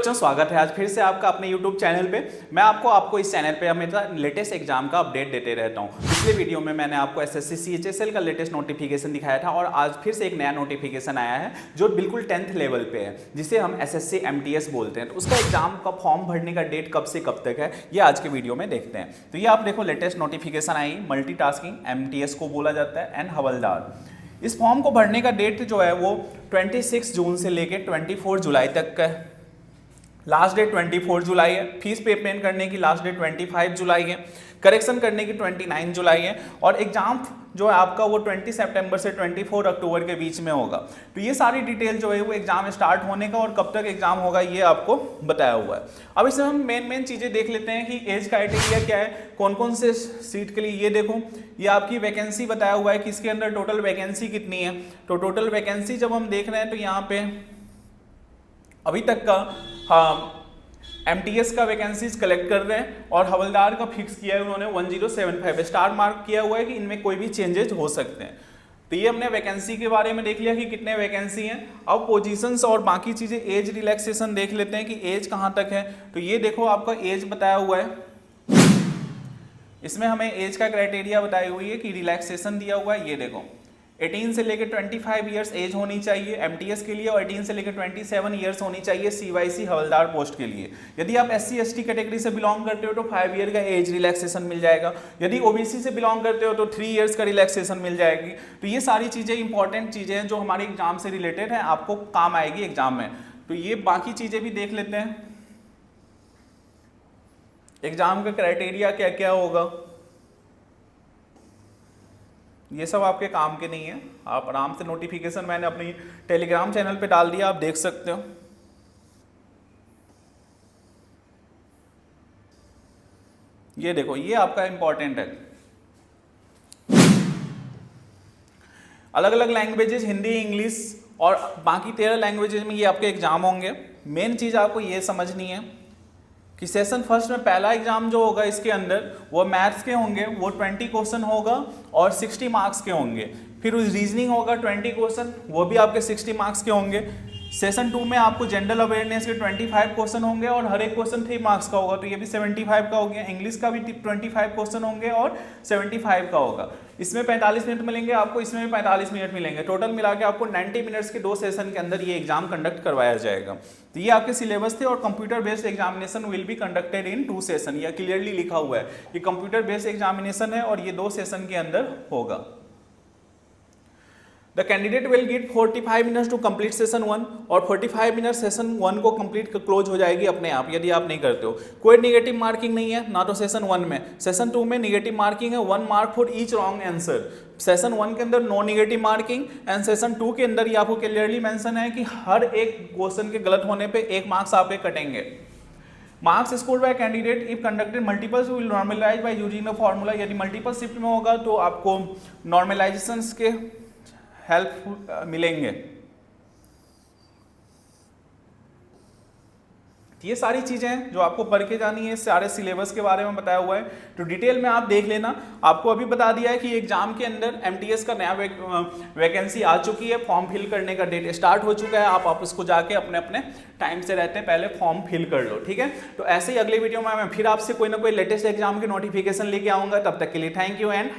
बच्चों, स्वागत है आज फिर से आपका अपने YouTube चैनल पे। मैं आपको इस चैनल पे हमेशा लेटेस्ट एग्जाम का अपडेट देते रहता हूँ। पिछले वीडियो में मैंने आपको SSC CHSL का लेटेस्ट नोटिफिकेशन दिखाया था और आज फिर से एक नया नोटिफिकेशन आया है जो बिल्कुल 10th लेवल पे है, जिसे हम SSC MTS बोलते हैं। तो उसका एग्जाम का फॉर्म भरने का डेट कब से कब तक है, ये आज के वीडियो में देखते हैं। तो ये आप देखो, लेटेस्ट नोटिफिकेशन आई, मल्टीटास्किंग MTS को बोला जाता है एंड हवलदार। इस फॉर्म को भरने का डेट जो है वो 26 जून से लेकर 24 जुलाई तक का है। लास्ट डेट 24 जुलाई है। फीस पेमेंट करने की लास्ट डेट 25 जुलाई है। करेक्शन करने की 29 जुलाई है और एग्जाम जो है आपका वो 20 सितंबर से 24 अक्टूबर के बीच में होगा। तो ये सारी डिटेल जो है वो एग्जाम स्टार्ट होने का और कब तक एग्जाम होगा ये आपको बताया हुआ है। अब इसमें हम मेन चीज़ें देख लेते हैं कि एज क्राइटेरिया क्या है, कौन कौन से सीट के लिए। ये देखो, ये आपकी वैकेंसी बताया हुआ है कि इसके अंदर टोटल वैकेंसी कितनी है। तो टोटल वैकेंसी जब हम देख रहे हैं तो यहाँ पे अभी तक का MTS का वैकेंसीज कलेक्ट कर रहे हैं और हवलदार का फिक्स किया है उन्होंने 1075 स्टार मार्क किया हुआ है कि इनमें कोई भी चेंजेस हो सकते हैं। तो ये हमने वैकेंसी के बारे में देख लिया कि कितने वैकेंसी हैं। अब पोजीशंस और बाकी चीज़ें, एज रिलैक्सेशन देख लेते हैं कि एज कहाँ तक है। तो ये देखो, आपका एज बताया हुआ है, इसमें हमें एज का क्राइटेरिया बताई हुई है कि रिलैक्सेशन दिया हुआ है। ये देखो, 18 से लेकर 25 ईयर्स एज होनी चाहिए MTS के लिए और 18 से लेकर 27 ईयर्स होनी चाहिए CYC हवलदार पोस्ट के लिए। यदि आप SC ST कैटेगरी से बिलोंग करते हो तो 5 ईयर का एज रिलैक्सेशन मिल जाएगा। यदि OBC से बिलोंग करते हो तो 3 ईयर्स का रिलैक्सेशन मिल जाएगी। तो ये सारी चीज़ें इंपॉर्टेंट चीज़ें हैं जो हमारे एग्जाम से रिलेटेड हैं, आपको काम आएगी एग्जाम में। तो ये बाकी चीज़ें भी देख लेते हैं, एग्जाम का क्राइटेरिया क्या क्या होगा। ये सब आपके काम के नहीं है, आप आराम से नोटिफिकेशन मैंने अपनी टेलीग्राम चैनल पे डाल दिया, आप देख सकते हो। ये देखो, ये आपका इंपॉर्टेंट है। अलग अलग लैंग्वेजेस, हिंदी, इंग्लिश और बाकी 13 लैंग्वेजेस में ये आपके एग्जाम होंगे। मेन चीज़ आपको ये समझनी है कि सेशन फर्स्ट में पहला एग्जाम जो होगा इसके अंदर वो मैथ्स के होंगे, वो 20 क्वेश्चन होगा और 60 मार्क्स के होंगे। फिर रीजनिंग होगा 20 क्वेश्चन, वो भी आपके 60 मार्क्स के होंगे। सेशन 2 में आपको जनरल अवेयरनेस के 25 क्वेश्चन होंगे और हर एक क्वेश्चन 3 मार्क्स का होगा, तो ये भी 75 का हो गया। इंग्लिश का भी 25 क्वेश्चन होंगे और 75 का होगा। इसमें 45 मिनट मिलेंगे आपको, इसमें भी 45 मिनट मिलेंगे। टोटल मिला के आपको 90 मिनट्स के 2 सेशन के अंदर ये एग्जाम कंडक्ट करवाया जाएगा। तो ये आपके सिलेबस थे और computer based examination will be conducted in 2 session. यह क्लियरली लिखा हुआ है, ये कंप्यूटर बेस्ड एग्जामिनेशन है और ये 2 सेशन के अंदर होगा। The candidate will get 45 minutes to complete session 1 और 45 मिनट सेशन 1 को कंप्लीट क्लोज हो जाएगी अपने आप, यदि आप नहीं करते हो। कोई नेगेटिव मार्किंग नहीं है ना तो सेशन 1 में। सेशन 2 में नेगेटिव मार्किंग है, 1 mark for each wrong answer. Session 1 के अंदर no negative marking and session 2 के अंदर ये आपको क्लियरली मेंशन है कि हर एक क्वेश्चन के गलत होने पे 1 मार्क्स आपके कटेंगे। Marks scored by candidate if conducted multiples will normalise by using the formula. यदि मल्टीपल शिफ्ट में होगा तो आपको नॉर्मलाइजेशंस के हेल्प मिलेंगे। ये सारी चीजें हैं जो आपको पढ़ के जानी है, सारे सिलेबस के बारे में बताया हुआ है, तो डिटेल में आप देख लेना। आपको अभी बता दिया है कि एग्जाम के अंदर MTS का नया वैकेंसी आ चुकी है, फॉर्म फिल करने का डेट स्टार्ट हो चुका है। आप इसको जाके अपने अपने टाइम से रहते हैं पहले फॉर्म फिल कर लो, ठीक है। तो ऐसे ही अगले वीडियो में मैं फिर आपसे कोई ना कोई लेटेस्ट एग्जाम के नोटिफिकेशन लेके आऊंगा। तब तक के लिए थैंक यू एंड